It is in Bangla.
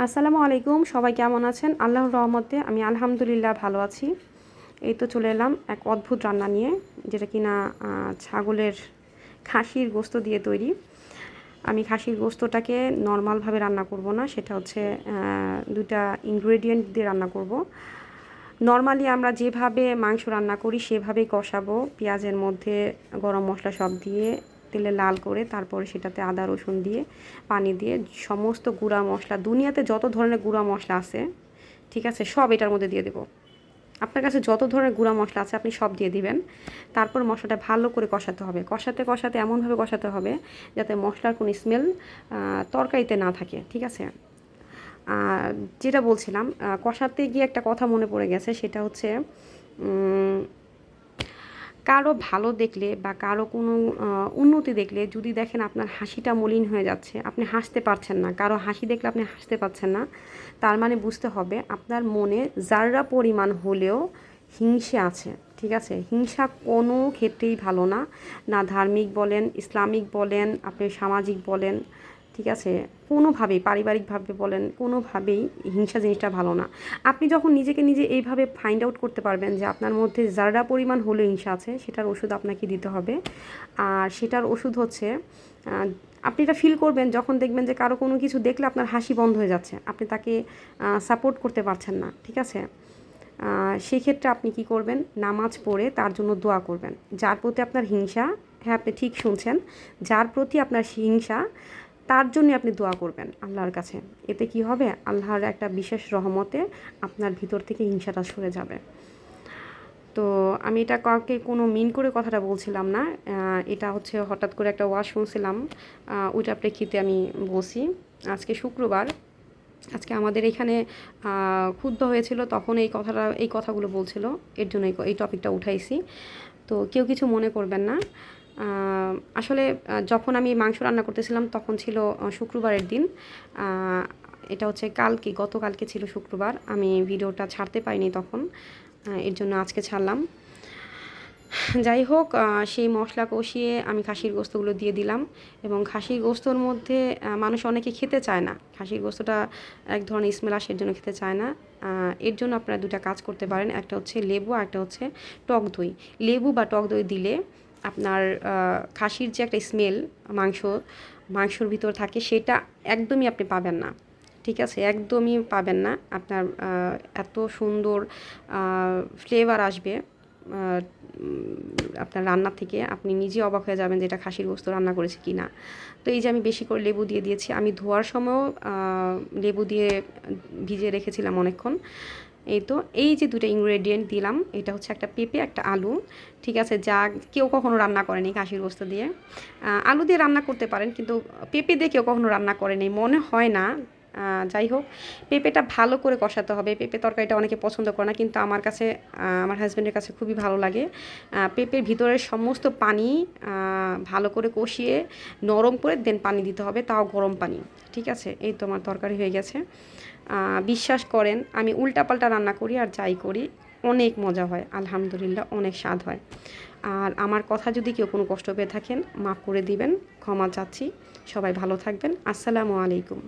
আসসালামু আলাইকুম, সবাই কেমন আছেন? আল্লাহর রহমতে আমি আলহামদুলিল্লাহ ভালো আছি। এই তো চলে এলাম এক অদ্ভুত রান্না নিয়ে, যেটা কিনা ছাগলের খাসির গোস্ত দিয়ে তৈরি। আমি খাসির গোস্তটাকে নর্মালভাবে রান্না করব না, সেটা হচ্ছে দুটা ইনগ্রেডিয়েন্ট দিয়ে রান্না করব। নর্মালি আমরা যেভাবে মাংস রান্না করি সেভাবেই কষাবো, পেঁয়াজের মধ্যে গরম মশলা সব দিয়ে তেলে লাল করে, তারপরে সেটাতে আদা রসুন দিয়ে পানি দিয়ে সমস্ত গুঁড়া মশলা, দুনিয়াতে যত ধরনের গুঁড়া মশলা আছে, ঠিক আছে, সব এটার মধ্যে দিয়ে দেবো। আপনার কাছে যত ধরনের গুঁড়া মশলা আছে আপনি সব দিয়ে দিবেন। তারপর মশলাটা ভালো করে কষাতে হবে, কষাতে কষাতে এমনভাবে কষাতে হবে যাতে মশলার কোনো স্মেল তরকারিতে না থাকে, ঠিক আছে। যেটা বলছিলাম, কষাতে গিয়ে একটা কথা মনে পড়ে গেছে, সেটা হচ্ছে কারো ভালো দেখলে বা কারো কোনো উন্নতি দেখলে যদি দেখেন আপনার হাসিটা মলিন হয়ে যাচ্ছে, আপনি হাসতে পারছেন না, কারো হাসি দেখলে আপনি হাসতে পারছেন না, তার মানে বুঝতে হবে আপনার মনে যাররা পরিমাণ হলেও হিংসা আছে, ঠিক আছে। হিংসা কোনো ক্ষেত্রেই ভালো না, না ধার্মিক বলেন, ইসলামিক বলেন, আপনি সামাজিক বলেন, ঠিক আছে, কোনোভাবেই, পারিবারিকভাবে বলেন, কোনোভাবেই হিংসা জিনিসটা ভালো না। আপনি যখন নিজেকে নিজে এইভাবে ফাইন্ড আউট করতে পারবেন যে আপনার মধ্যে যারা পরিমাণ হলেও হিংসা আছে, সেটার ওষুধ আপনাকে দিতে হবে। আর সেটার ওষুধ হচ্ছে, আপনি এটা ফিল করবেন যখন দেখবেন যে কারো কোনো কিছু দেখলে আপনার হাসি বন্ধ হয়ে যাচ্ছে, আপনি তাকে সাপোর্ট করতে পারছেন না, ঠিক আছে। সেই ক্ষেত্রে আপনি কি করবেন, নামাজ পড়ে তার জন্য দোয়া করবেন। যার প্রতি আপনার হিংসা, হ্যাঁ আপনি ঠিক শুনছেন, যার প্রতি আপনার হিংসা তার জন্য আপনি দোয়া করবেন আল্লাহর কাছে। এতে কি হবে, আল্লাহর একটা বিশেষ রহমতে আপনার ভিতর থেকে হিংসাটা সরে যাবে। তো আমি এটা কাউকে কোনো মিন করে কথাটা বলছিলাম না, এটা হচ্ছে হঠাৎ করে একটা ওয়াজ শুনছিলাম, ওইটার প্রেক্ষিতে আমি বলছি। আজকে শুক্রবার, আজকে আমাদের এখানে ক্ষুব্ধ হয়েছিল, তখন এই কথাগুলো বলছিল, এর জন্য এই টপিকটা উঠাইছি। তো কেউ কিছু মনে করবেন না। আসলে যখন আমি মাংস রান্না করতেছিলাম তখন ছিল শুক্রবারের দিন। এটা হচ্ছে গতকালকে ছিল শুক্রবার, আমি ভিডিওটা ছাড়তে পারিনি তখন, এর জন্য আজকে ছাড়লাম। যাই হোক, সেই মশলা কষিয়ে আমি খাসির গোস্তগুলো দিয়ে দিলাম, এবং খাসির গোস্তর মধ্যে মানুষ অনেকে খেতে চায় না, খাসির গোস্তটা এক ধরনের স্মেল আসে, এর জন্য খেতে চায় না। এর জন্য আপনারা দুটা কাজ করতে পারেন, একটা হচ্ছে লেবু আর একটা হচ্ছে টক দই। লেবু বা টক দই দিলে আপনার খাসির যে একটা স্মেল মাংসর ভিতর থাকে, সেটা একদমই আপনি পাবেন না, ঠিক আছে, একদমই পাবেন না। আপনার এত সুন্দর ফ্লেভার আসবে আপনার রান্না থেকে, আপনি নিজে অবাক হয়ে যাবেন যে এটা খাসির গোস্ত রান্না করেছে কি না। তো এই যে আমি বেশি করে লেবু দিয়ে দিয়েছি, আমি ধোয়ার সময়ও লেবু দিয়ে ভিজিয়ে রেখেছিলাম অনেকক্ষণ। এই তো এই যে দুটো ইনগ্রেডিয়েন্ট দিলাম, এটা হচ্ছে একটা পেঁপে, একটা আলু, ঠিক আছে, যা কেউ কখনো রান্না করেনি খাসির গোস্ত দিয়ে। আলু দিয়ে রান্না করতে পারেন, কিন্তু পেঁপে দিয়ে কেউ কখনো রান্না করেনি মনে হয় না। যাই হোক, পেঁপেটা ভালো করে কষাতে হবে। পেঁপে তরকারিটা অনেকে পছন্দ করে না, কিন্তু আমার কাছে, আমার হাজব্যান্ডের কাছে খুবই ভালো লাগে। পেঁপের ভিতরের সমস্ত পানি ভালো করে কষিয়ে নরম করে দেন পানি দিতে হবে, তাও গরম পানি, ঠিক আছে। এই তো আমার তরকারি হয়ে গেছে। বিশ্বাস করেন আমি উল্টাপাল্টা রান্না করি আর যাই করি অনেক মজা হয়, আলহামদুলিল্লাহ অনেক স্বাদ হয়। আর আমার কথা যদি কেউ কোনো কষ্ট পেয়ে থাকেন মাফ করে দিবেন, ক্ষমা চাচ্ছি। সবাই ভালো থাকবেন। আসসালামু আলাইকুম।